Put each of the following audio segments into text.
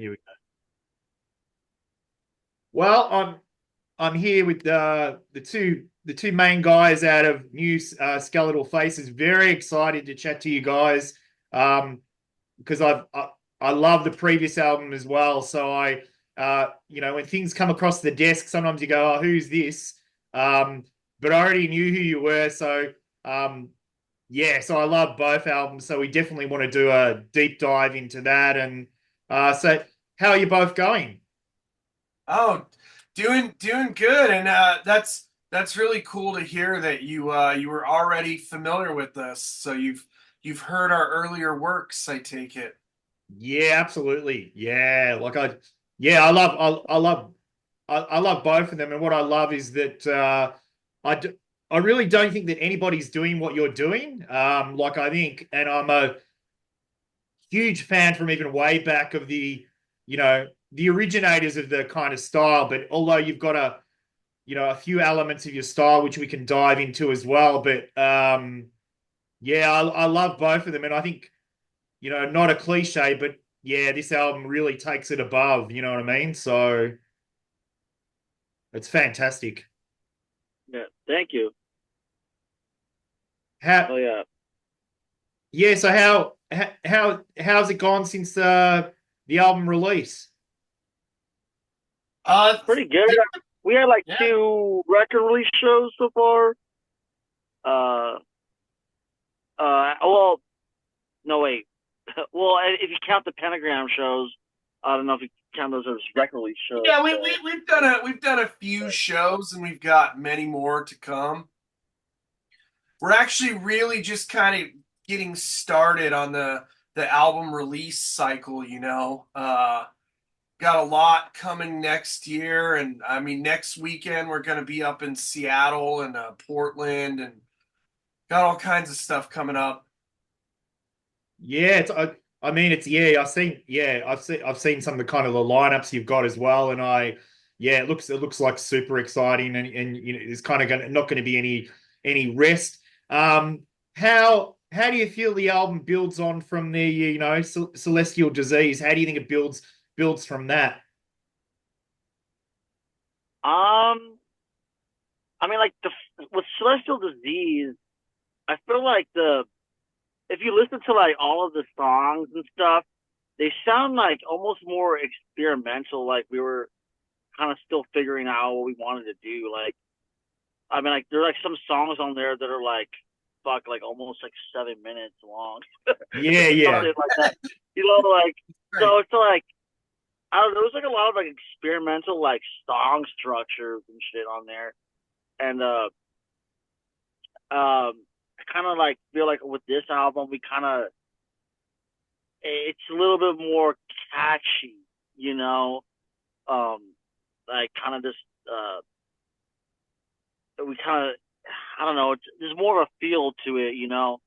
here we go. Well, I'm here with the two main guys out of new Skeletal Faces. Very excited to chat to you guys, because I love the previous album as well. So when things come across the desk, sometimes you go, "Oh, who's this?" Um, but I already knew who you were, so yeah. So I love both albums. So we definitely want to do a deep dive into that. And so, how are you both going? Oh, doing good, and that's really cool to hear that you were already familiar with us. So you've heard our earlier works, I take it. Yeah, absolutely. Yeah, yeah, I love both of them, and what I love is that I, d- I really don't think that anybody's doing what you're doing. Like I think, and I'm a huge fan from even way back of the originators of the kind of style. But although you've got a few elements of your style which we can dive into as well. But yeah, I love both of them, and I think not a cliche, but yeah, this album really takes it above. You know what I mean? So it's fantastic. Yeah, thank you. How Oh yeah, Yeah, so how's it gone since the album release? Uh, pretty good. th- We had like yeah, two record release shows so far. Uh, well, no wait. Well, if you count the Pentagram shows, I don't know if you count those as record release shows, yeah, but we've done a few shows, and we've got many more to come. We're actually really just kind of getting started on the album release cycle. Got a lot coming next year, and I mean next weekend we're going to be up in Seattle and Portland, and got all kinds of stuff coming up. Yeah, I mean it's yeah, I've seen some of the kind of the lineups you've got as well, and yeah, it looks like super exciting, and there's kind of not going to be any rest. Um, how do you feel the album builds on from the Celestial Disease? How do you think it builds from that? um, I mean, like the with Celestial Disease, I feel like the if you listen to like all of the songs and stuff, they sound like almost more experimental. Like we were kind of still figuring out what we wanted to do. Like, I mean, like there are like some songs on there that are like, fuck, like almost like 7 minutes long, Yeah, something yeah. like that. Like Right. so it's like I don't know. There's like a lot of like experimental like song structures and shit on there, and I kind of like feel like with this album we kind of it's a little bit more catchy, you know, um, like kind of this we kind of I don't know. There's more of a feel to it, you know.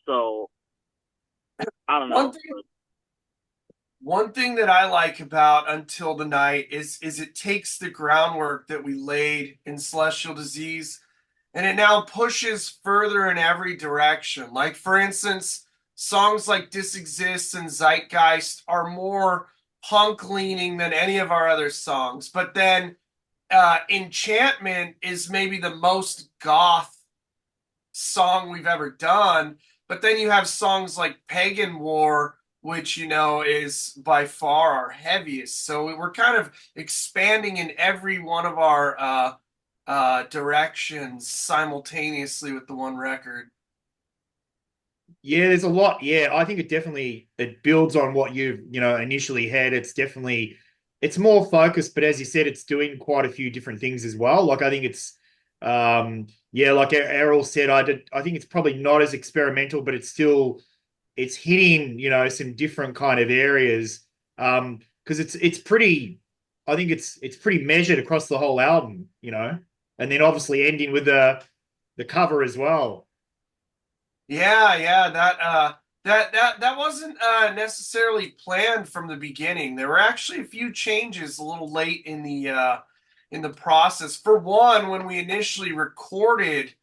So I don't One know. thing One thing that I like about Until the Night is it takes the groundwork that we laid in Celestial Disease, and it now pushes further in every direction. Like for instance, songs like Disexist and Zeitgeist are more punk leaning than any of our other songs. But then Enchantment is maybe the most goth song we've ever done. But then you have songs like Pagan War, which, is by far our heaviest. So we're kind of expanding in every one of our directions simultaneously with the one record. Yeah, there's a lot. Yeah, I think it builds on what you've, initially had. It's more focused, but as you said, it's doing quite a few different things as well. Like I think yeah, like Errol said, I think it's probably not as experimental, but it's hitting, some different kind of areas. Because it's pretty I think it's pretty measured across the whole album, and then obviously ending with the cover as well. Yeah, yeah, that wasn't necessarily planned from the beginning. There were actually a few changes a little late in the process. For one, when we initially recorded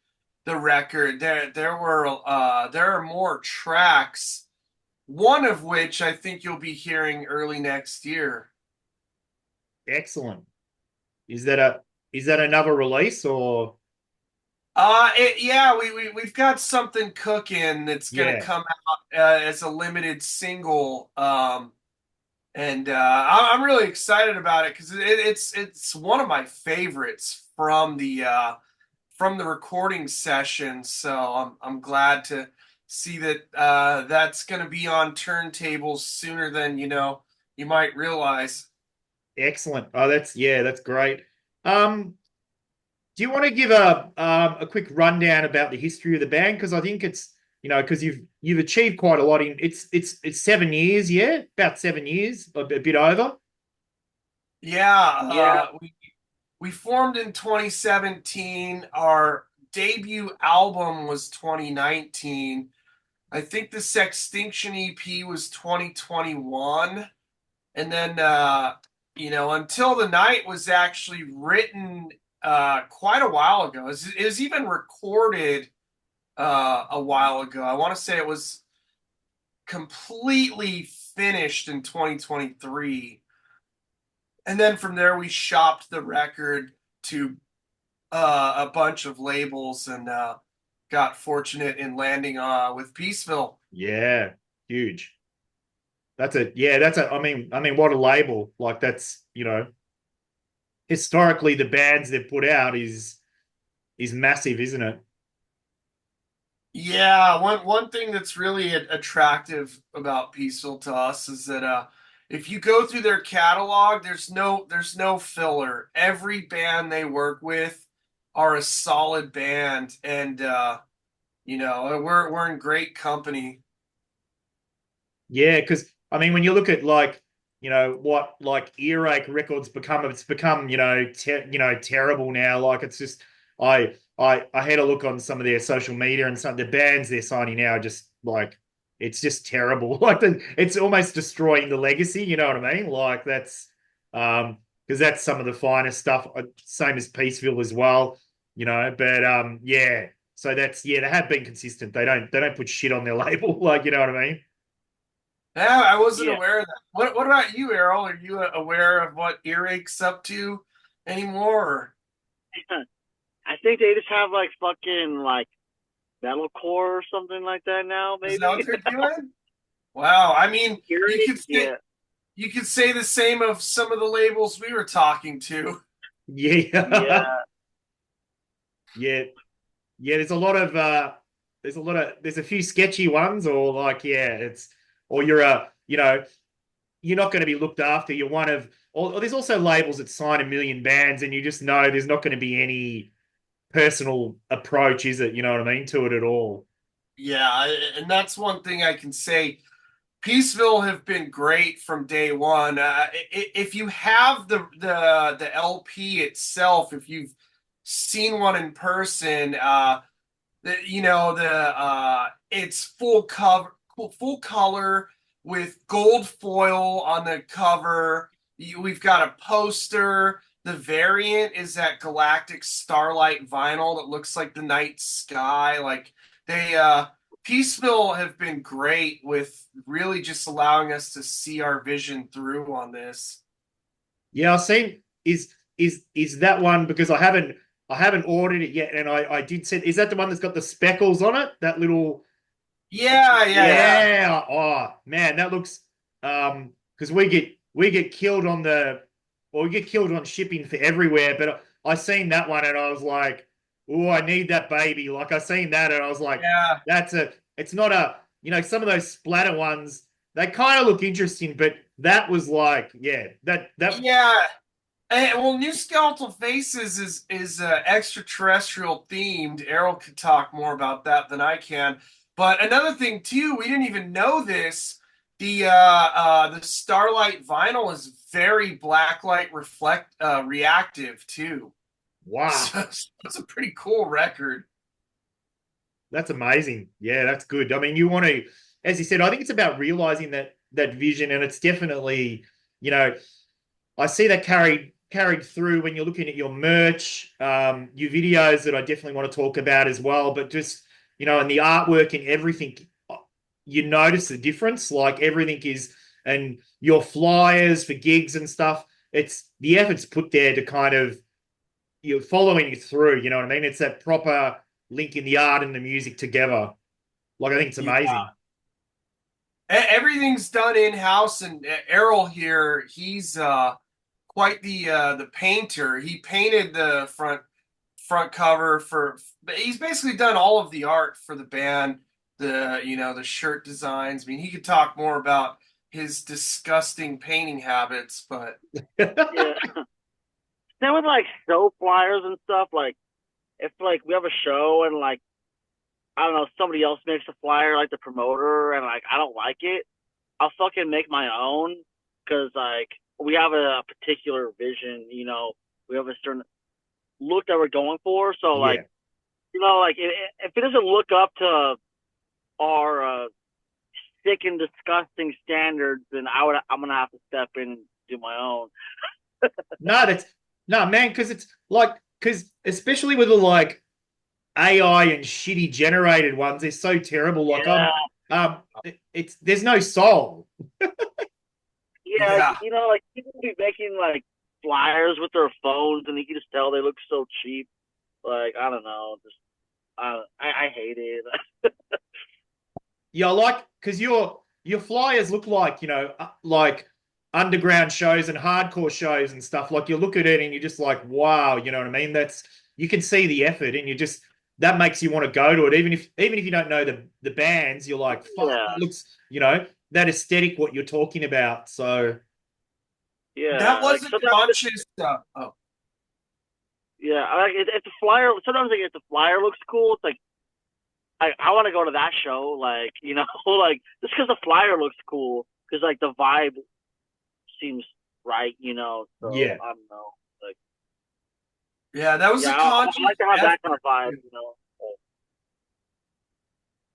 the record, there are more tracks one of which I think you'll be hearing early next year. Excellent. Is that a is that another release or Yeah, we've got something cooking that's gonna yeah, come out as a limited single. And I'm really excited about it because it's one of my favorites from the recording session. So I'm glad to see that that's going to be on turntables sooner than you might realize. excellent. Oh, that's great. Um, do you want to give a quick rundown about the history of the band? Because I think it's because you've achieved quite a lot in it's 7 years, yeah, about 7 years, a bit over. Yeah, Yeah. we formed in 2017. Our debut album was 2019. I think the Sextinction EP was 2021. And then, Until the Night was actually written quite a while ago. It was even recorded a while ago. I want to say it was completely finished in 2023. And then from there, we shopped the record to a bunch of labels and got fortunate in landing with Peaceville. Yeah, huge. That's a what a label. Like that's, historically the bands they've put out is massive, isn't it? Yeah, one thing that's really attractive about Peaceville to us is that if you go through their catalog, there's no filler. Every band they work with are a solid band, and we're in great company. Yeah, because when you look at like, what like Earache Records become, it's become, terrible now. Like it's just, I had a look on some of their social media and some of the bands they're signing now are just like, it's just terrible. Like it's almost destroying the legacy. You know what I mean? Like because that's some of the finest stuff. Same as Peaceville as well. But yeah. So they have been consistent. They don't put shit on their label. Like, you know what I mean? Yeah, I wasn't Yeah. aware of that. What about you, Errol? Are you aware of what Earache's up to anymore? I think they just have like fucking like metalcore or something like that now, Is that what maybe. they're doing? Wow, I mean, Eerie? Yeah. you could say the same of some of the labels we were talking to. Yeah. Yeah. Yeah. Yeah, there's a few sketchy ones, or like, yeah, it's or you're not going to be looked after. You're one of or there's also labels that sign a million bands and you just know there's not going to be any personal approach, is it? You know what I mean, to it at all. Yeah, and that's one thing I can say. Peaceville have been great from day one. If you have the LP itself, if you've seen one in person, it's full color with gold foil on the cover. We've got a poster. The variant is that galactic starlight vinyl that looks like the night sky. Like they Peaceville have been great with really just allowing us to see our vision through on this. Yeah, I've seen is that one because I haven't ordered it yet, and I did say, is that the one that's got the speckles on it? That little Yeah. yeah. Oh man, that looks because we get killed on we get killed on shipping for everywhere. But I seen that one and I was like, oh, I need that baby. Like I seen that and I was like, Yeah. it's not some of those splatter ones, they kind of look interesting, but that was like, yeah, that Yeah. Well, New Skeletal Faces is extraterrestrial themed. Errol could talk more about that than I can. But another thing too, we didn't even know this. The Starlight vinyl is very blacklight reflect reactive too. wow, So it's a pretty cool record. that's amazing. Yeah, that's good. You want to, as you said, I think it's about realizing that vision, and it's definitely, you know, I see that carried through when you're looking at your merch, your videos that I definitely want to talk about as well. But just and the artwork and everything. you notice the difference. Like everything is, and your flyers for gigs and stuff. It's the effort's put there to kind of you're following you through. You know what I mean? It's that proper linking the art and the music together. Like I think it's Yeah. amazing. Everything's done in house, and Errol here, he's quite the painter. He painted the front cover for. He's basically done all of the art for the band. The shirt designs. I mean, he could talk more about his disgusting painting habits, but Yeah. Same with like show flyers and stuff. Like if like we have a show and like I don't know somebody else makes a flyer like the promoter and like I don't like it, I'll fucking make my own because like we have a particular vision. We have a certain look that we're going for. So like Yeah. like if it doesn't look up to our sick and disgusting standards, then I'm gonna have to step in and do my own. No, that's no man, because it's like because especially with the like AI and shitty generated ones, they're so terrible. Like Yeah, it's there's no soul. yeah, yeah. like people be making like flyers with their phones, and you can just tell they look so cheap. Like I don't know, just I hate it. Yeah, like because your flyers look like like underground shows and hardcore shows and stuff. Like you look at it and you're just like, wow, you know what I mean? That's you can see the effort and you just that makes you want to go to it. Even if you don't know the bands, you're like, fuck, Yeah, that looks that aesthetic what you're talking about. So That yeah, like was a sometimes conscious. Oh, yeah, like if the flyer sometimes like if the flyer looks cool, it's like I want to go to that show, like like just because the flyer looks cool, because like the vibe seems right, so yeah. I don't know, like yeah, that was yeah, a I conscious like to have that kind effort. of vibe.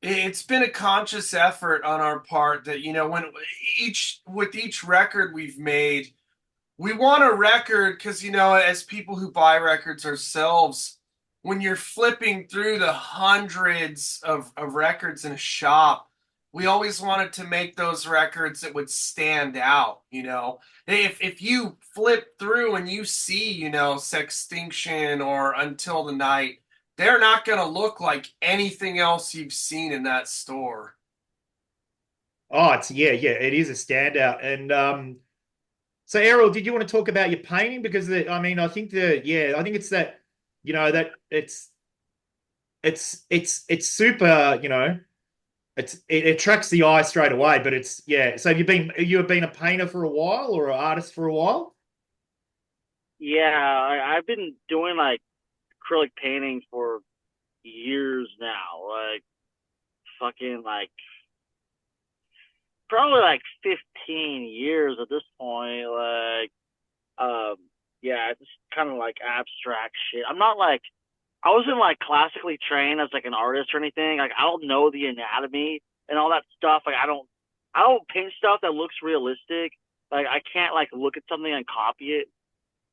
It's been a conscious effort on our part that when each record we've made, we want a record because as people who buy records ourselves, when you're flipping through the hundreds of records in a shop, we always wanted to make those records that would stand out. If you flip through and you see Sextinction or Until the Night, they're not going to look like anything else you've seen in that store. Oh, it's yeah, it is a standout. And so Errol, did you want to talk about your painting? Because I mean, I think it's that, that it's super, it attracts the eye straight away. But it's yeah. So have you been a painter for a while or an artist for a while? Yeah, I've been doing like acrylic painting for years now, like fucking like probably like 15 years at this point. Like, yeah, it's kind of like abstract shit. I'm not like I wasn't like classically trained as like an artist or anything. Like I don't know the anatomy and all that stuff. Like I don't paint stuff that looks realistic. Like I can't like look at something and copy it.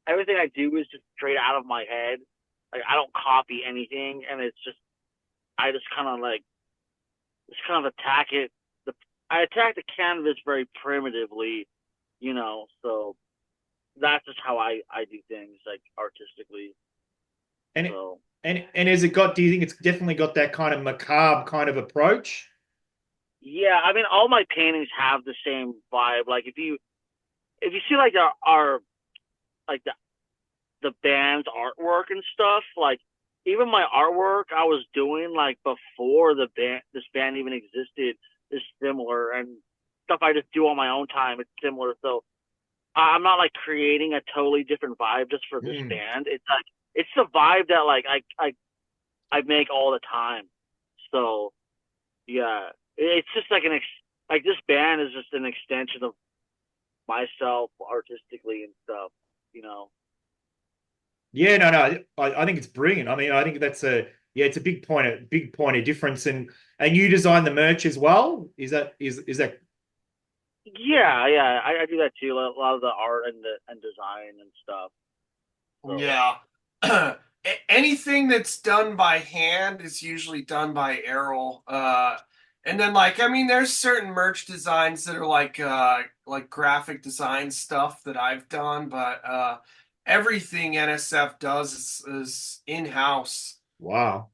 Everything I do is just straight out of my head. Like I don't copy anything, and it's just I just kind of attack it. I attack the canvas very primitively, So that's just how I do things like artistically. And it, So and has it got? Do you think it's definitely got that kind of macabre kind of approach? yeah, I mean all my paintings have the same vibe. Like if you see like our like the band's artwork and stuff, like even my artwork I was doing like before this band even existed is similar, and stuff I just do on my own time it's similar. So I'm not like creating a totally different vibe just for this Mm. band. It's like it's the vibe that like I make all the time. So yeah, it's just like like this band is just an extension of myself artistically and stuff. You know. Yeah, no. I think it's brilliant. I mean, I think that's a yeah, it's a big point of difference. And you design the merch as well. Is that Yeah, yeah, I do that too. A lot of the art and design and stuff. So Yeah. Anything that's done by hand is usually done by Errol. And then like I mean there's certain merch designs that are like graphic design stuff that I've done, but everything NSF does is in-house. Wow.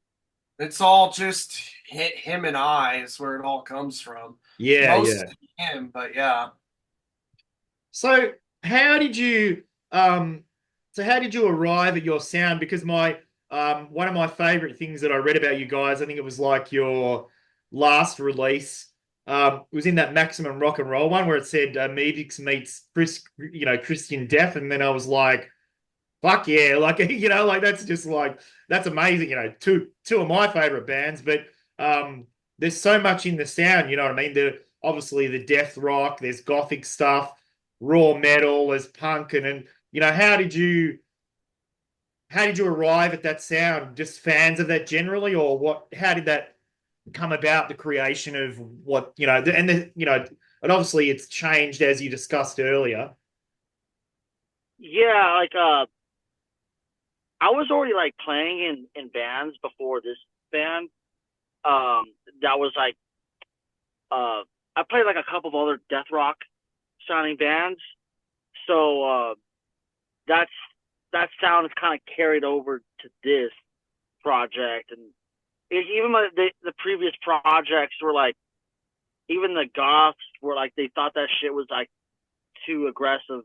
It's all just him and I is where it all comes from. Yeah, yeah. Mostly him, but yeah. So how did you how did you arrive at your sound? Because my one of my favorite things that I read about you guys, I think it was like your last release, was in that Maximum Rock and Roll one where it said Meebix meets Christian Death, and then I was like, fuck yeah, like like that's just like that's amazing, two of my favorite bands, but there's so much in the sound, you know what I mean? There obviously the death rock, there's gothic stuff, raw metal, there's punk, and how did you arrive at that sound? Just fans of that generally, or what? How did that come about? The creation of what and obviously it's changed as you discussed earlier. Yeah, like I was already like playing in bands before this band. That was like I played like a couple of other death rock sounding bands. So that's that sound is kind of carried over to this project, and even the previous projects were like, even the goths were like, they thought that shit was like too aggressive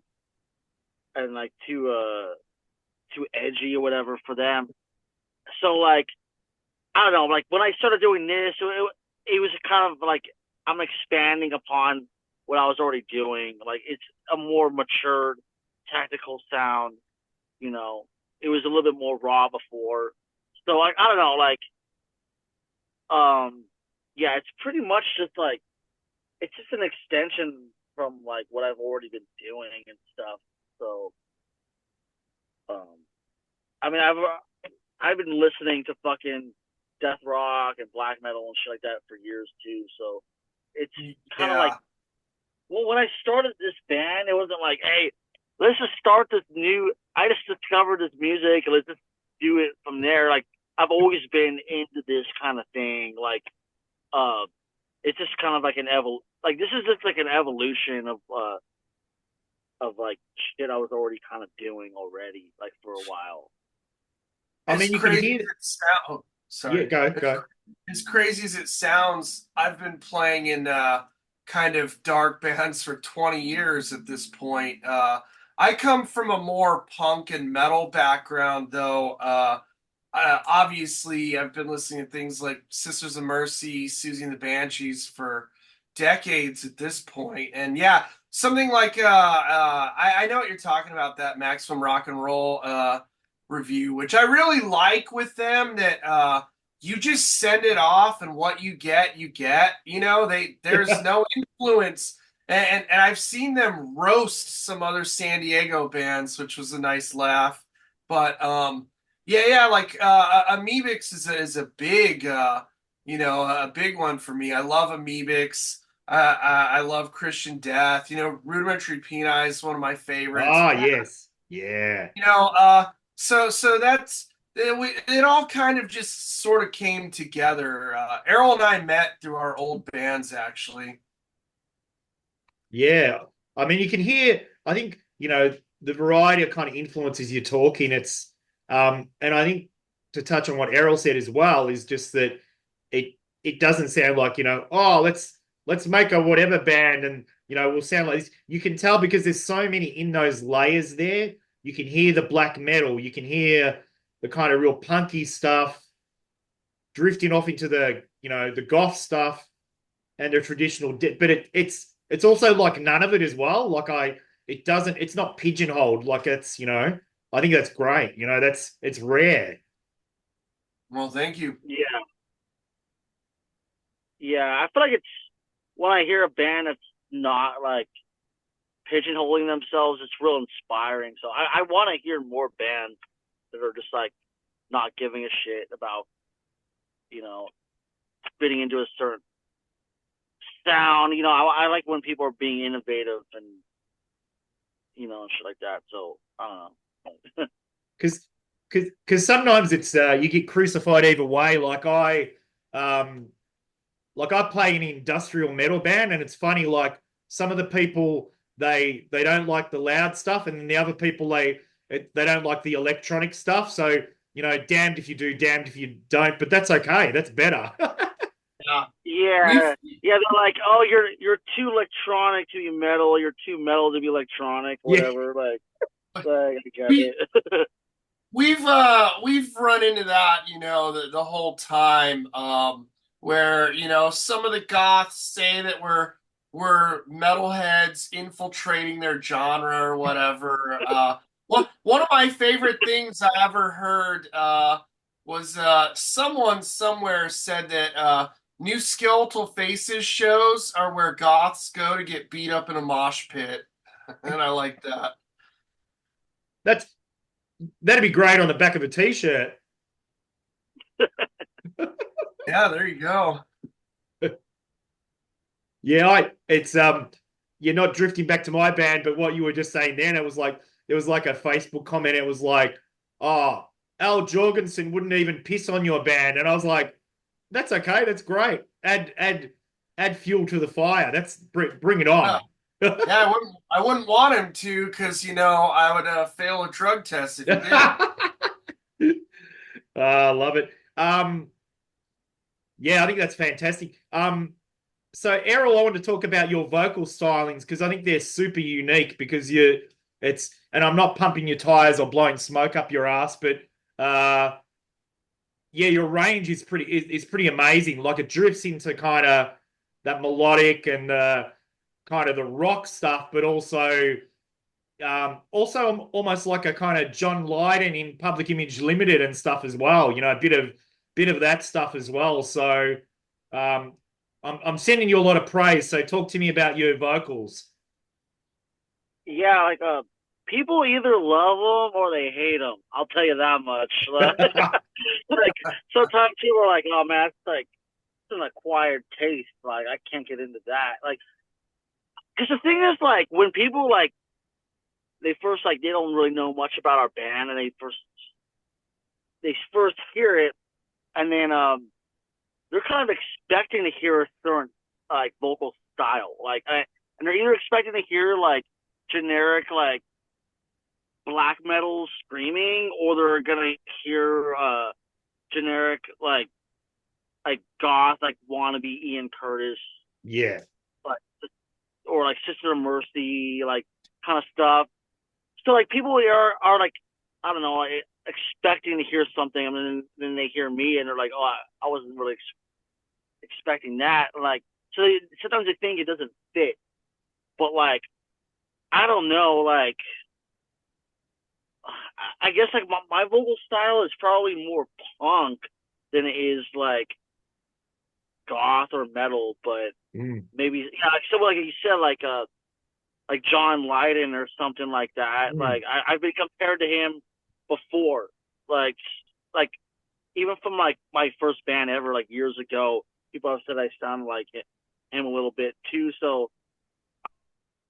and like too edgy or whatever for them. So like I don't know, like when I started doing this, it was kind of like I'm expanding upon what I was already doing. Like it's a more matured technical sound. You know, it was a little bit more raw before. So like I don't know, like yeah, it's pretty much just like it's just an extension from like what I've already been doing and stuff. So um I mean I've been listening to fucking death rock and black metal and shit like that for years too. So it's kind of like, Yeah. well, when I started this band, it wasn't like, hey, let's just start this new. I just discovered this music and let's just do it from there. Like I've always been into this kind of thing. Like, uh, it's just kind of like like this is just like an evolution of like shit I was already kind of doing already, like for a while. I As mean, you can crazy hear. as it sounds, Yeah, sorry. go go. As crazy as it sounds, I've been playing in kind of dark bands for 20 years at this point. I come from a more punk and metal background, though. Obviously, I've been listening to things like Sisters of Mercy, Susie and the Banshees for decades at this point. And yeah, something like I know what you're talking about, that Maximum Rock and Roll review, which I really like with them, that you just send it off and what you get, you get. You know, there's no influence. And I've seen them roast some other San Diego bands, which was a nice laugh. But yeah, like Amoebix is a big a big one for me. I love Amoebix. I love Christian Death. You know, Rudimentary Peni is one of my favorites. Ah, yes. Yeah. You know, so that's it all kind of just sort of came together. Errol and I met through our old bands, actually. Yeah. I mean, you can hear, I think, the variety of kind of influences you're talking. And I think to touch on what Errol said as well, is just that it doesn't sound like, oh, let's make a whatever band and, we'll sound like this. You can tell because there's so many in those layers there. You can hear the black metal, you can hear the kind of real punky stuff drifting off into the goth stuff and the traditional, but it's also like none of it as well. Like it's not pigeonholed. Like I think that's great. It's rare. Well, thank you. Yeah, yeah. I feel like it's when I hear a band that's not like pigeonholing themselves, it's real inspiring. So I want to hear more bands that are just like not giving a shit about you know fitting into a certain sound. I like when people are being innovative and shit like that. So I don't know. Because sometimes it's you get crucified either way. Like um like I play an industrial metal band, and it's funny, like some of the people they don't like the loud stuff, and then the other people they don't like the electronic stuff. So damned if you do, damned if you don't. But that's okay. That's better. Yeah. We've Yeah, yeah. They're like, oh, you're too electronic to be metal. You're too metal to be electronic. Yeah, Whatever. Like I get we it. we've run into that, the whole time, where, some of the goths say that we're metalheads infiltrating their genre or whatever. One of my favorite things I ever heard was someone somewhere said that new Skeletal Faces shows are where goths go to get beat up in a mosh pit. And I like that. that's that'd be great on the back of a t-shirt. Yeah, there you go. Yeah, it's you're not drifting back to my band, but what you were just saying then, it was like a Facebook comment. It was like, oh, Al Jorgensen wouldn't even piss on your band, and I was like, that's okay, that's great. Add fuel to the fire. That's bring it Yeah. on. Yeah, I wouldn't want him to because I would fail a drug test if he did. I love it. Yeah, I think that's fantastic. So Errol, I want to talk about your vocal stylings because I think they're super unique because and I'm not pumping your tires or blowing smoke up your ass, but uh yeah, your range is pretty amazing. Like it drifts into kind of that melodic and kind of the rock stuff, but also almost like a kind of John Lydon in Public Image Limited and stuff as well. A bit of that stuff as well. So um, I'm sending you a lot of praise. So talk to me about your vocals. Yeah, people either love them or they hate them. I'll tell you that much. Like sometimes people are like, "Oh man, it's like it's an acquired taste. Like I can't get into that." Like, because the thing is, like when people like they first like they don't really know much about our band, and they first hear it, and then they're kind of expecting to hear a certain like vocal style, and they're either expecting to hear like generic like black metal screaming, or they're gonna hear generic like goth like wannabe Ian Curtis Yeah. like or like Sister of Mercy like kind of stuff. So like people are like I don't know expecting to hear something, and then they hear me and they're like, oh, I wasn't really expecting that. Like so sometimes they think it doesn't fit, but like I don't know like I guess like my vocal style is probably more punk than it is like goth or metal, but Mm. maybe yeah. So like you said, like John Lydon or something like that. Mm. Like I've been compared to him before, like like even from like my first band ever, like years ago. People have said I sound like him a little bit too. So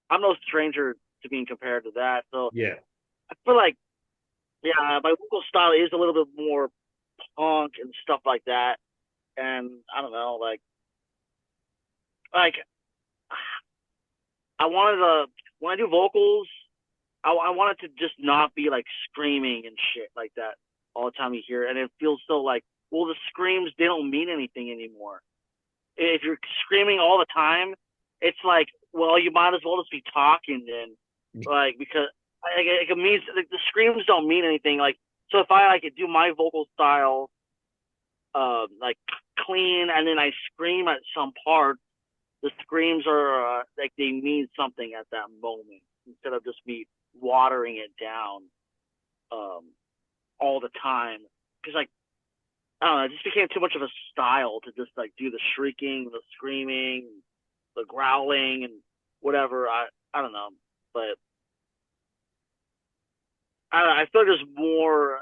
I'm no stranger to being compared to that. So Yeah. I feel like yeah, my vocal style is a little bit more punk and stuff like that. And I don't know, like I wanted to when I do vocals, I want it to just not be like screaming and shit like that all the time you hear it. And it feels so like, well, the screams, they don't mean anything anymore. If you're screaming all the time, it's like, well, you might as well just be talking then. Like, because it means like, the screams don't mean anything. Like, so if I like do my vocal style, like clean, and then I scream at some part, the screams are like they mean something at that moment instead of just me watering it down um, all the time. Because like I don't know, it just became too much of a style to just like do the shrieking, the screaming, the growling, and whatever. I don't know, but I feel like there's more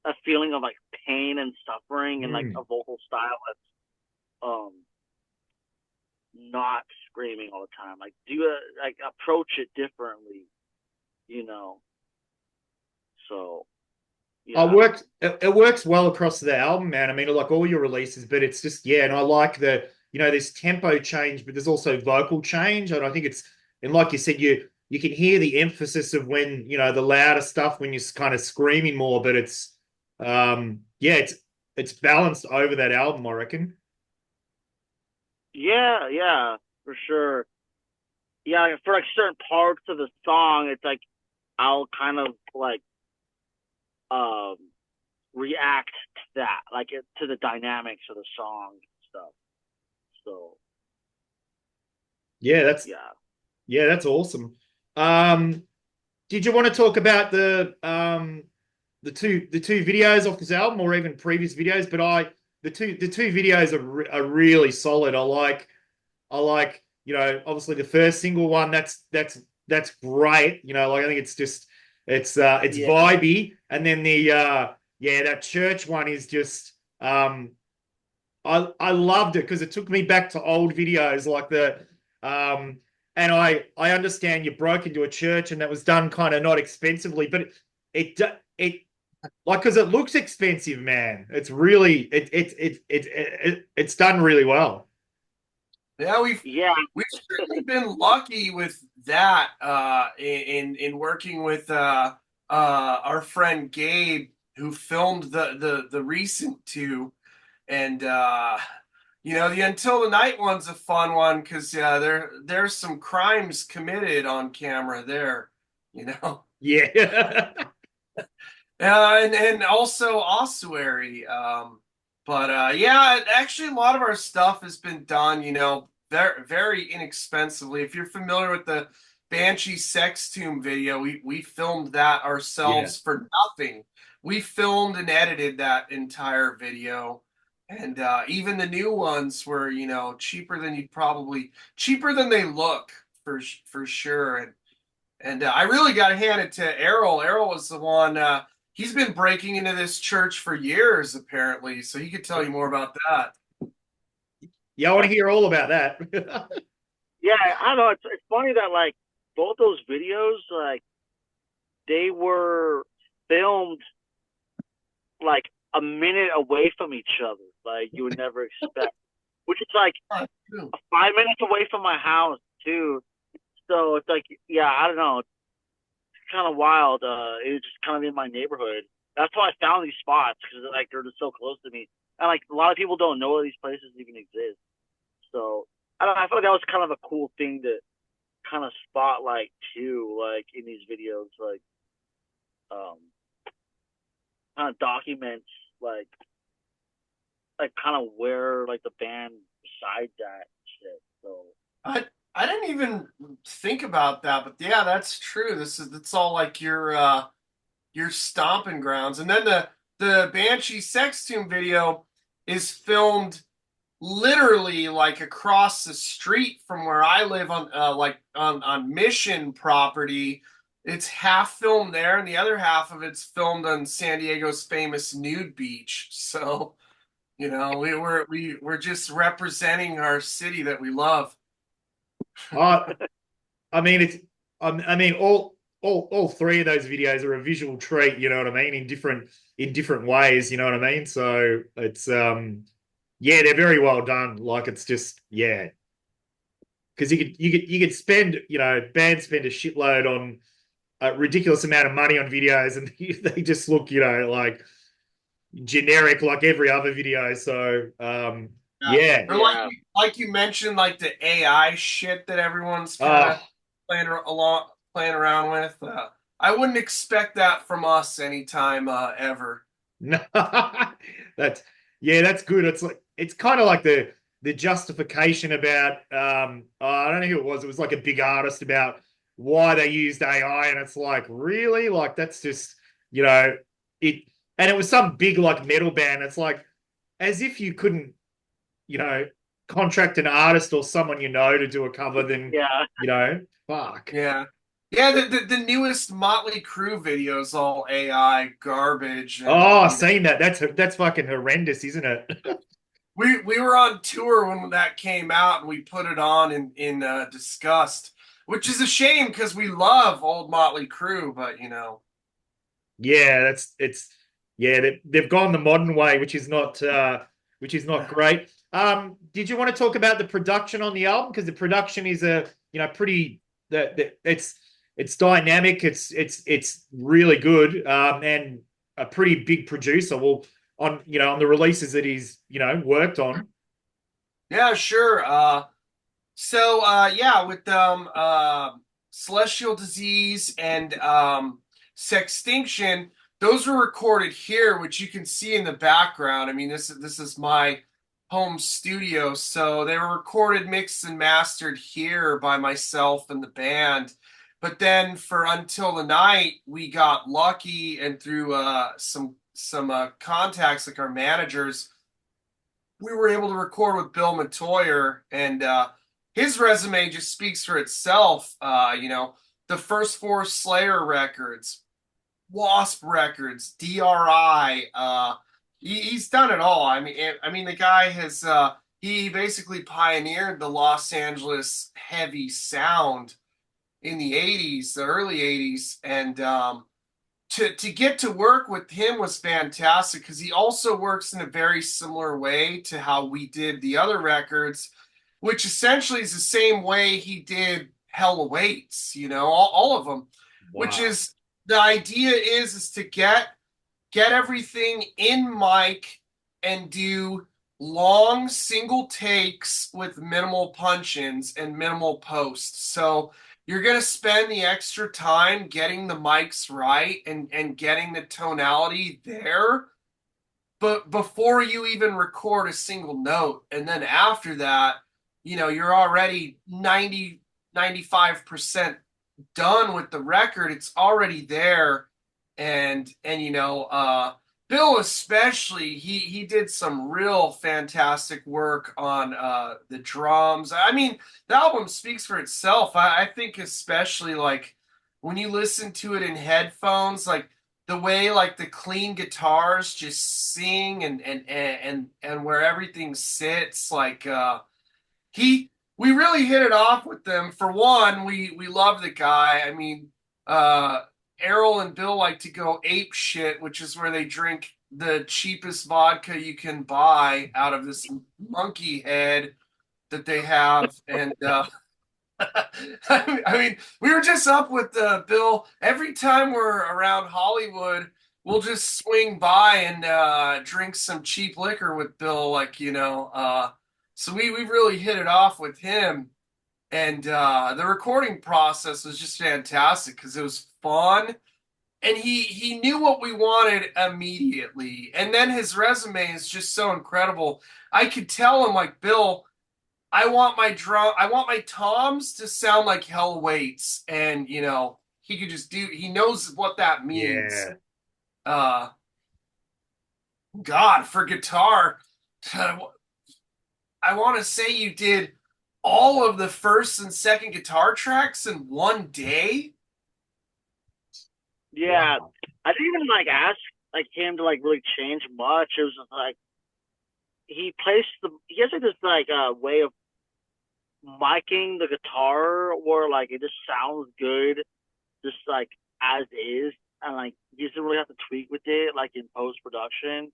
a feeling of like pain and suffering and like Mm. a vocal style that's not screaming all the time. Like like approach it differently, you know. So Yeah. It works well across the album, man. I mean, like all your releases, but it's just yeah, and I like there's tempo change, but there's also vocal change, and I think and like you said, you can hear the emphasis of when the louder stuff when you're kind of screaming more, but yeah, it's balanced over that album, I reckon. Yeah, yeah, for sure. Yeah, like, for like certain parts of the song, it's like I'll kind of like um react to that, like to the dynamics of the song and stuff. So Yeah, that's yeah, yeah, that's awesome. Um, did you want to talk about the two videos off this album or even previous videos? But the two videos are really solid. I like obviously the first single one. That's great. Like I think it's just it's yeah, vibey, and then yeah, that church one is just I loved it because it took me back to old videos like um and I understand you broke into a church and that was done kind of not expensively, but it like because it looks expensive, man. It's really it's done really well. Yeah, we've yeah, we've certainly been lucky with that in working with our friend Gabe who filmed the recent two. And the Until the Night one's a fun one because there's some crimes committed on camera there, you know. Yeah. And also ossuary. But yeah, actually, a lot of our stuff has been done, very very inexpensively. If you're familiar with the Banshee Sex Tomb video, we filmed that Yeah. ourselves for nothing. We filmed and edited that entire video. And even the new ones were, cheaper than they look for sure. And I really got to hand it to Errol. Errol was the one. He's been breaking into this church for years, apparently, so he could tell you more about that. Yeah, I want to hear all about that. yeah. I don't know. It's funny that like both those videos, like they were filmed like a minute away from each other. Like you would never expect, which is like Oh, 5 minutes away from my house too. So it's like, yeah, I don't know. It's kind of wild. It was just kind of in my neighborhood. That's why I found these spots because like they're just so close to me, and like a lot of people don't know these places even exist. So I don't know. I feel like that was kind of a cool thing to kind of spotlight too, like in these videos, like um, kind of documents like kind of where like the band resides at shit. So I didn't even think about that, but yeah, that's true. That's all like your stomping grounds. And then the Banshee Sex Tomb video is filmed literally like across the street from where I live on like on Mission property. It's half filmed there, and the other half of it's filmed on San Diego's famous nude beach. So, we're just representing our city that we love. uh, I mean, I mean, all three of those videos are a visual treat. You know what I mean? In different ways. You know what I mean? So yeah, they're very well done. Like it's just yeah, because you could spend bands spend a shitload on a ridiculous amount of money on videos, and they just look like generic like every other video. So Yeah. yeah, Or yeah, like you mentioned, like the AI shit that everyone's kind of oh playing around with. I wouldn't expect that from us anytime ever. no, that's yeah, that's good. It's kind of like the justification about I don't know who it was. It was like a big artist about why they used AI, and it's like really like that's just it, and it was some big like metal band. It's like as if you couldn't you know contract an artist or someone to do a cover, then yeah. fuck. Yeah. Yeah, the newest Motley Crue videos all AI garbage, and Oh, seeing that that's fucking horrendous, isn't it? we were on tour when that came out, and we put it on in Disgust, which is a shame because we love old Motley Crue, but Yeah, that's it's Yeah, they've gone the modern way, which is not great. Did you want to talk about the production on the album? Because the production is a pretty it's dynamic. It's really good, and a pretty big producer. Well, on the releases that he's worked on. Yeah, sure. Yeah, with Celestial Disease and Sextinction, those were recorded here, which you can see in the background. I mean, this is my home studio, so they were recorded, mixed, and mastered here by myself and the band. But then for Until the Night, we got lucky, and through some contacts like our managers, we were able to record with Bill Matoyer, and his resume just speaks for itself. The first four Slayer records, Wasp records, DRI. He's done it all. I mean, the guy has he basically pioneered the Los Angeles heavy sound in the '80s, the early '80s, and to get to work with him was fantastic because he also works in a very similar way to how we did the other records, which essentially is the same way he did Hell Awaits, all of them, which Wow. is the idea is to get everything in mic and do long single takes with minimal punch-ins and minimal posts. So you're going to spend the extra time getting the mics right and getting the tonality there, but before you even record a single note. And then after that, you're already 95% done with the record. It's already there. And Bill especially, he did some real fantastic work on the drums. I mean, the album speaks for itself. I think especially like when you listen to it in headphones, like the way like the clean guitars just sing and where everything sits, like he we really hit it off with them. For one, we love the guy. I mean, uh Errol and Bill like to go ape shit, which is where they drink the cheapest vodka you can buy out of this monkey head that they have. And I mean, we were just up with Bill. Every time we're around Hollywood, we'll just swing by and drink some cheap liquor with Bill, so we really hit it off with him. And the recording process was just fantastic because it was fun, and he knew what we wanted immediately. And then his resume is just so incredible. I could tell him, like, Bill, I want my toms to sound like Hell Waits, and he could just do. He knows what that means. Yeah. Uh, God, for guitar, I want to say you did all of the first and second guitar tracks in one day. Yeah, Wow. I didn't even like ask like him to like really change much. It was just like he has like this like way of miking the guitar where like it just sounds good, just like as is, and like you just really have to tweak with it like in post production.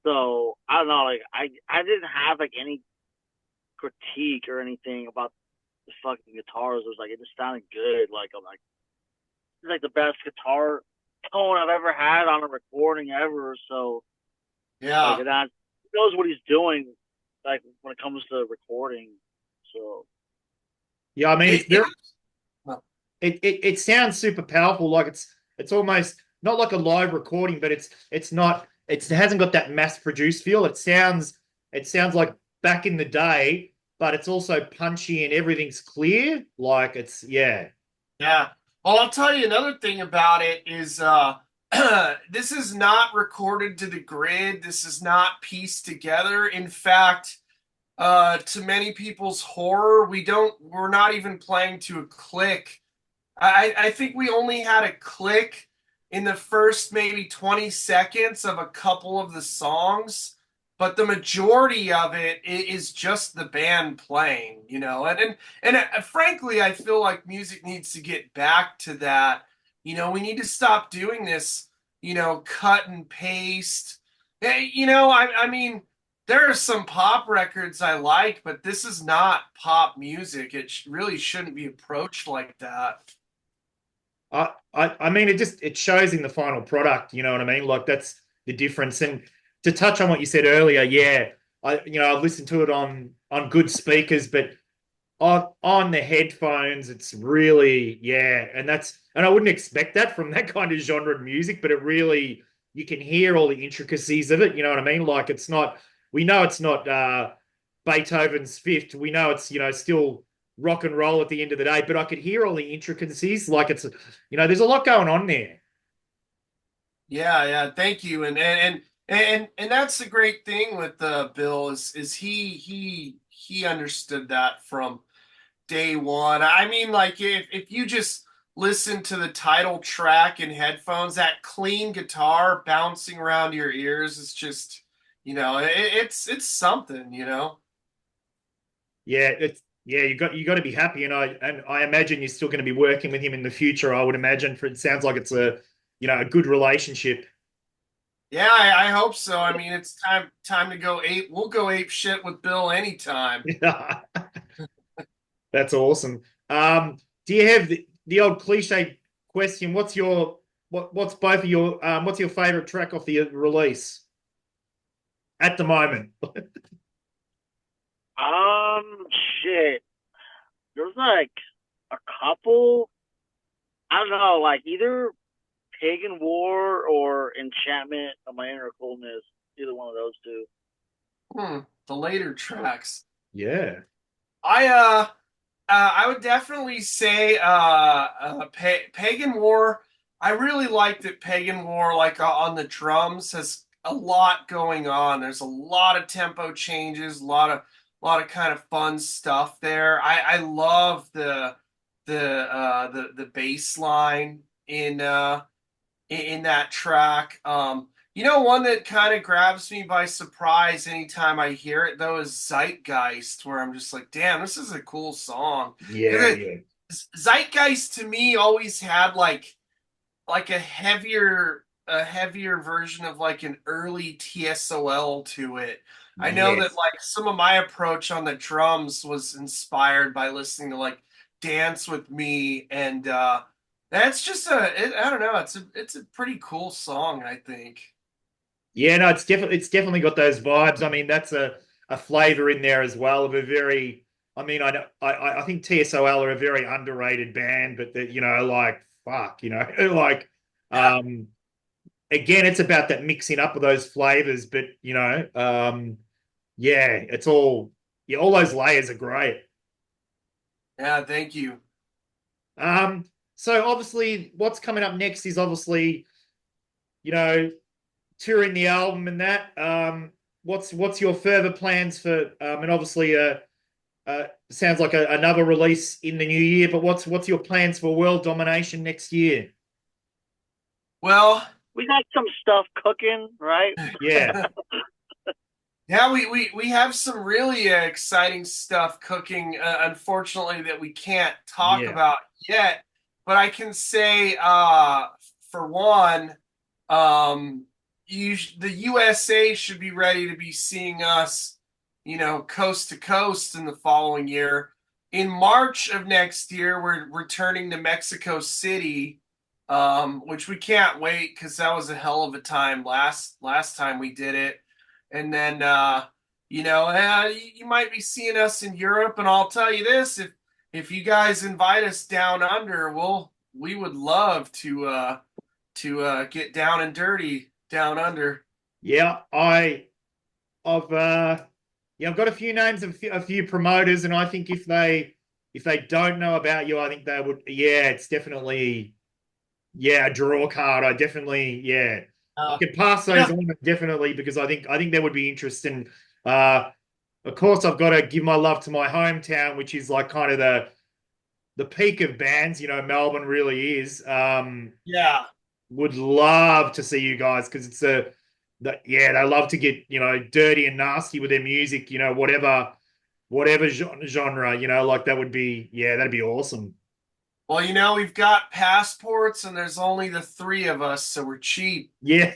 So I don't know, like I didn't have like any critique or anything about the fucking guitars. It was like it just sounded good. Like I'm like it's like the best guitar tone I've ever had on a recording ever. So like Yeah. that he knows what he's doing like when it comes to recording. So Yeah, I mean It, it's it, very it sounds super powerful. Like it's almost not like a live recording, but it's not it hasn't got that mass produced feel. It sounds like back in the day, but it's also punchy and everything's clear. Like it's yeah. yeah. Well, I'll tell you another thing about it is this is not recorded to the grid. This is not pieced together. In fact, to many people's horror, we're not even playing to a click. I think we only had a click in the first maybe 20 seconds of a couple of the songs, but the majority of it is just the band playing, and frankly, I feel like music needs to get back to that. We need to stop doing this, cut and paste. I mean, there are some pop records I like, but this is not pop music. It really shouldn't be approached like that. I mean, it shows in the final product. You know what I mean? Like that's the difference. And to touch on what you said earlier, yeah, I've listened to it on good speakers, but on the headphones, it's really and I wouldn't expect that from that kind of genre of music, but it really you can hear all the intricacies of it. You know what I mean? Like we know it's not Beethoven's Fifth. We know it's still rock and roll at the end of the day, but I could hear all the intricacies. Like there's a lot going on there. Yeah, yeah. Thank you. And that's the great thing with Bill is he understood that from day one. I mean, like if you just listen to the title track in headphones, that clean guitar bouncing around your ears is just, it's something. Yeah, you got to be happy, and I imagine you're still going to be working with him in the future. I would imagine for it sounds like it's a good relationship. Yeah, I hope so. I mean, it's time to go ape. We'll go ape shit with Bill anytime. That's awesome. Do you have the old cliche question? What's both of your what's your favorite track off the release at the moment? Shit. There's like a couple. I don't know, like either Pagan War or Enchantment of My Inner Coolness. Either one of those two. The later tracks. Yeah. I would definitely say Pagan War. I really like that Pagan War, like on the drums, has a lot going on. There's a lot of tempo changes, a lot of kind of fun stuff there. I love the bass line in that track. One that kind of grabs me by surprise anytime I hear it though is Zeitgeist, where I'm just like, damn, this is a cool song. Yeah, Because yeah. Zeitgeist to me always had like a heavier version of like an early TSOL to it. I know that Yes. like some of my approach on the drums was inspired by listening to like Dance with Me and that's just I don't know, it's a pretty cool song, I think. Yeah, no, it's definitely got those vibes. I mean, that's a flavor in there as well of a very. I mean, I know I think TSOL are a very underrated band, but that like fuck, like Yeah. um again, it's about that mixing up of those flavors, but yeah, all those layers are great. Yeah, thank you. Um, so obviously, what's coming up next is obviously you know touring the album and that. What's your further plans for? And obviously, sounds like another release in the new year. But what's your plans for world domination next year? Well, We got some stuff cooking, right? Yeah, yeah, we have some really exciting stuff cooking, unfortunately, that we can't talk yeah, about yet. But I can say, for one, the USA should be ready to be seeing us, coast to coast in the following year. In March of next year, we're returning to Mexico City, which we can't wait because that was a hell of a time last time we did it. And then, you might be seeing us in Europe, and I'll tell you this: if you guys invite us down under, we would love to get down and dirty down under. yeah. I've I've got a few names of a few promoters, and I think if they don't know about you, I think they would. Yeah, it's definitely a draw card. I definitely I Uh, could pass those yeah, on definitely because I think there would be interest in. Uh, of course, I've got to give my love to my hometown, which is like kind of the peak of bands. Melbourne really is. yeah. Would love to see you guys because they love to get dirty and nasty with their music. Whatever genre. Like that would be that'd be awesome. Well, we've got passports and there's only the three of us, so we're cheap. Yeah.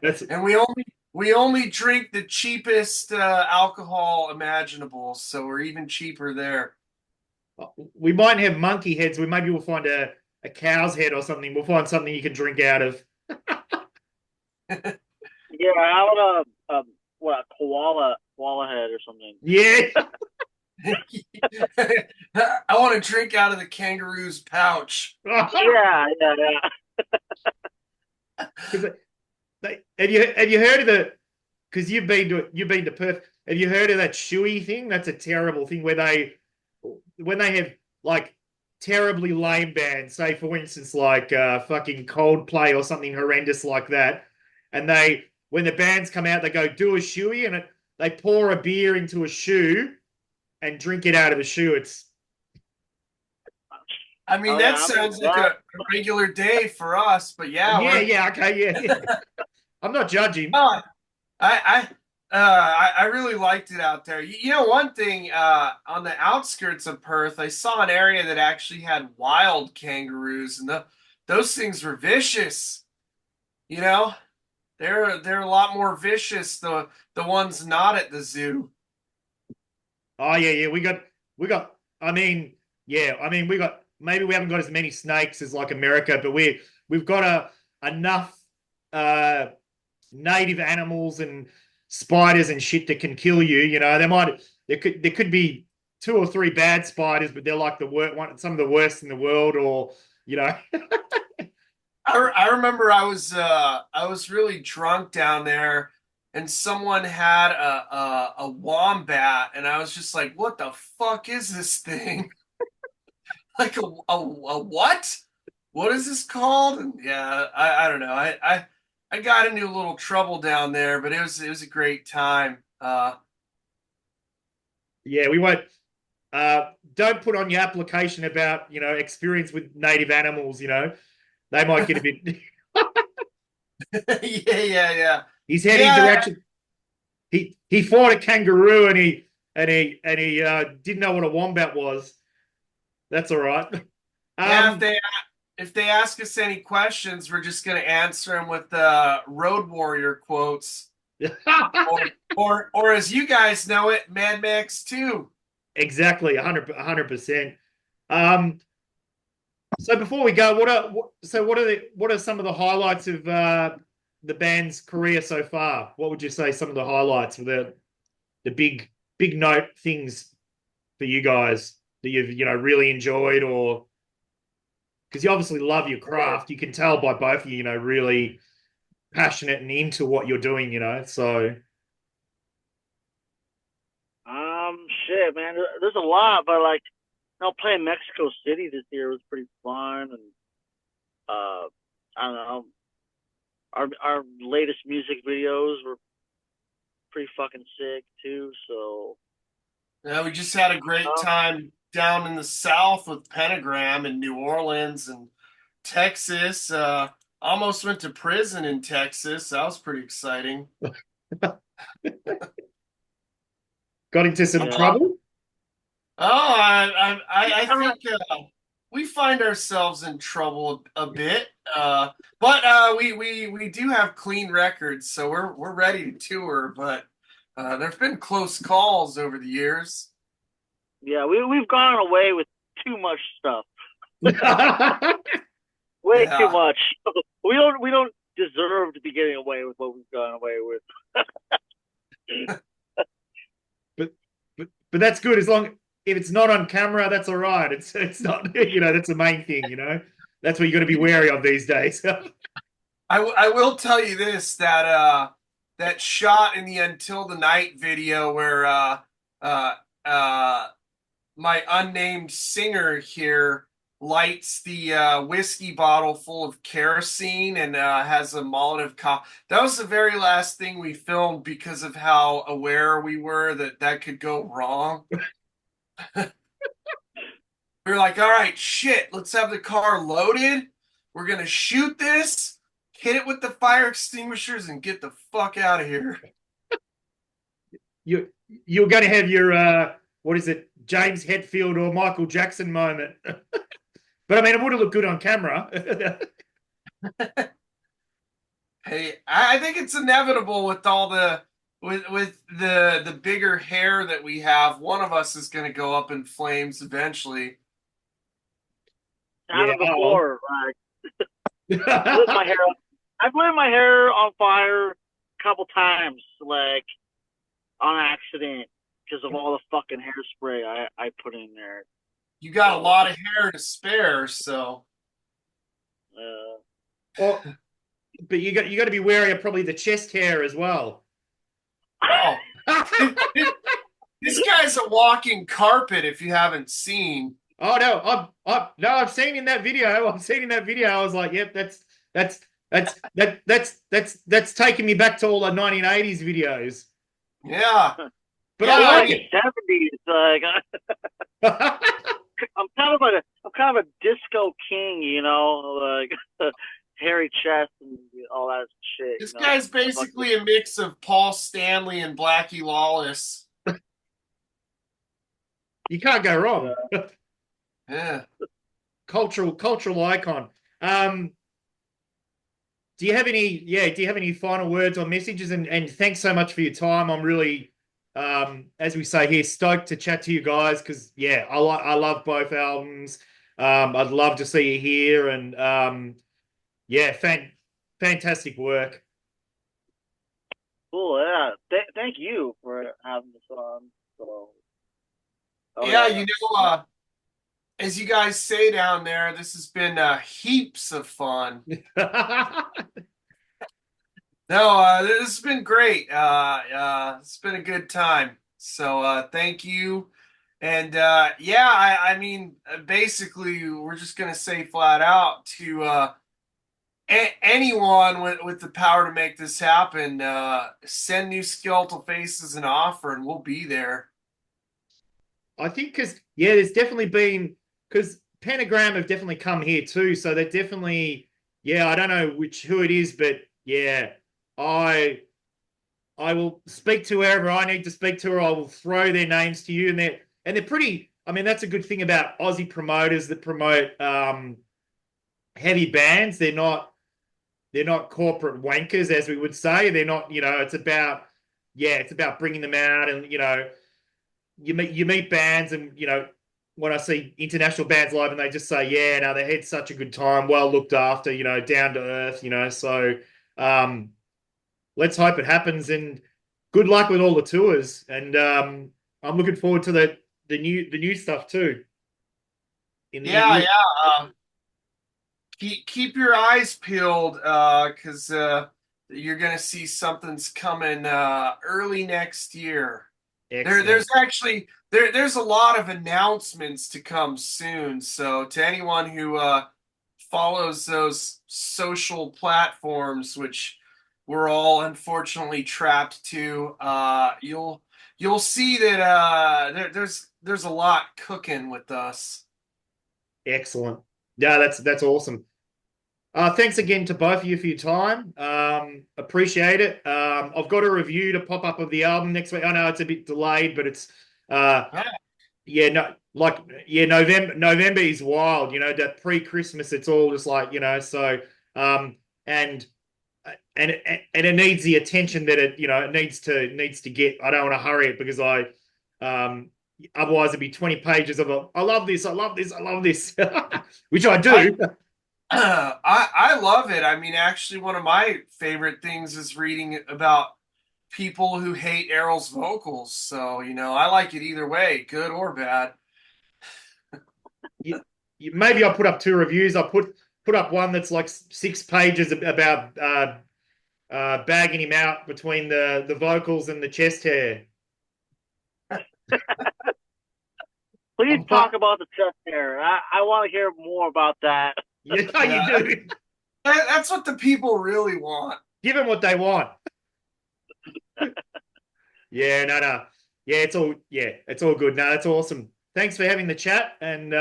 That's And we only drink the cheapest alcohol imaginable, so we're even cheaper there. we might have monkey heads. Maybe we'll find a cow's head or something. We'll find something you can drink out of. Yeah, I would what, a koala head or something. Yeah. I want to drink out of the kangaroo's pouch. Yeah, yeah, yeah. Because have you heard of the? Because you've been to Perth. Have you heard of that shoey thing? That's a terrible thing where when they have like terribly lame bands, say for instance like fucking Coldplay or something horrendous like that, and when the bands come out they go do a shoey and they pour a beer into a shoe and drink it out of a shoe. I mean, Oh that yeah, I'm sounds like that. a regular day for us, but yeah, Yeah, okay, yeah. I'm not judging. oh, I really liked it out there. One thing on the outskirts of Perth, I saw an area that actually had wild kangaroos, and those things were vicious. You know, they're a lot more vicious the ones not at the zoo. Oh yeah, we got. I mean, yeah, I mean we got. Maybe we haven't got as many snakes as like America, but we've got enough uh, native animals and spiders and shit that can kill you. There could be two or three bad spiders, but they're like some of the worst in the world, or you know. I remember I was really drunk down there, and someone had a wombat, and I was just like, "What the fuck is this thing?" Like a what? What is this called? And yeah, I don't know. I got into a little trouble down there, but it was a great time. Yeah, we won't. Don't put on your application about experience with native animals. They might get a bit. Yeah. He's heading Yeah, direction. He fought a kangaroo and he didn't know what a wombat was. That's all right. yeah. If Um, they ask us any questions, we're just gonna answer them with Road Warrior quotes, or as you guys know it, Mad Max 2. exactly, 100%. Um, so before we go, what are some of the highlights of the band's career so far? What would you say some of the highlights of the big note things for you guys that you've really enjoyed, or because you obviously love your craft, you can tell by both of you, really passionate and into what you're doing, so Shit, man. There's a lot, but like, playing Mexico City this year was pretty fun, and I don't know. Our latest music videos were pretty fucking sick too. So, Yeah, we just had a great um, time down in the South with Pentagram in New Orleans and Texas. Almost went to prison in Texas. That was pretty exciting. got into some yeah, trouble. Oh, I think we find ourselves in trouble a bit, but we do have clean records, so we're ready to tour. But there've been close calls over the years. yeah, we've gone away with too much stuff, way too Yeah, much. We don't deserve to be getting away with what we've gone away with. but that's good as long if it's not on camera. That's all right. It's not that's the main thing. That's what you got to be wary of these days. I will tell you this that shot in the Until the Night video where uh, uh, my unnamed singer here lights the whiskey bottle full of kerosene and has a Molotov cop. That was the very last thing we filmed because of how aware we were that that could go wrong. We were like, all right, shit, let's have the car loaded. We're going to shoot this, hit it with the fire extinguishers, and get the fuck out of here. You're going to have your what is it, James Hetfield or Michael Jackson moment. But I mean, it would have looked good on camera. Hey, I think it's inevitable with all the with the bigger hair that we have. One of us is going to go up in flames eventually. Happened Yeah. before. Lit my hair up. I've lit my hair on fire a couple times, like on accident, because of all the fucking hairspray I put in there. You got a lot of hair to spare, so. Well, but you got to be wary of probably the chest hair as well. Oh, this guy's a walking carpet. If you haven't seen. Oh no, I've seen in that video. I've seen in that video. I was like, yep, that's taking me back to all the 1980s videos. Yeah, But yeah, I like it. 70s. Like I'm kind of a disco king, you know, like hairy chest and all that shit. this you know? guy's basically a mix of Paul Stanley and Blackie Lawless. You can't go wrong. Yeah. Cultural icon. Do you have any final words or messages? And thanks so much for your time. I'm really, as we say here, stoked to chat to you guys because I love both albums. I'd love to see you here, and fantastic work. Cool. Yeah. Thank you for having us on. So. Yeah, you know, as you guys say down there, this has been heaps of fun. No, this has been great. It's been a good time. So thank you. And I mean, basically, we're just gonna say flat out to anyone with the power to make this happen, send New Skeletal Faces an offer, and we'll be there. I think because there's definitely been because Pentagram have definitely come here too, so they're definitely I don't know who it is, but I will speak to whoever I need to speak to, or I will throw their names to you, and they're pretty. I mean, that's a good thing about Aussie promoters that promote heavy bands. They're not corporate wankers, as we would say. They're not. It's about bringing them out, and you meet bands, and when I see international bands live, and they just say, they had such a good time, well looked after, down to earth, so let's hope it happens, and good luck with all the tours, and I'm looking forward to the new stuff too. Keep your eyes peeled, because you're gonna see something's coming early next year. There's a lot of announcements to come soon. So to anyone who follows those social platforms, which we're all unfortunately trapped to, you'll see that there's a lot cooking with us. Excellent. Yeah, that's awesome. Thanks again to both of you for your time. Appreciate it. I've got a review to pop up of the album next week. I know it's a bit delayed, but it's November is wild, that pre-Christmas it's all just like, so and it needs the attention that it needs to get. I don't want to hurry it because otherwise it'd be 20 pages of I love this, which I do. I love it. I mean, actually, one of my favorite things is reading about people who hate Errol's vocals. So, I like it either way, good or bad. Maybe I'll put up two reviews. I'll put up one that's like 6 pages about bagging him out between the vocals and the chest hair. Please talk about the chest hair. I want to hear more about that. You do. That's what the people really want. Give them what they want. No. Yeah, it's all good. No, that's awesome. Thanks for having the chat, and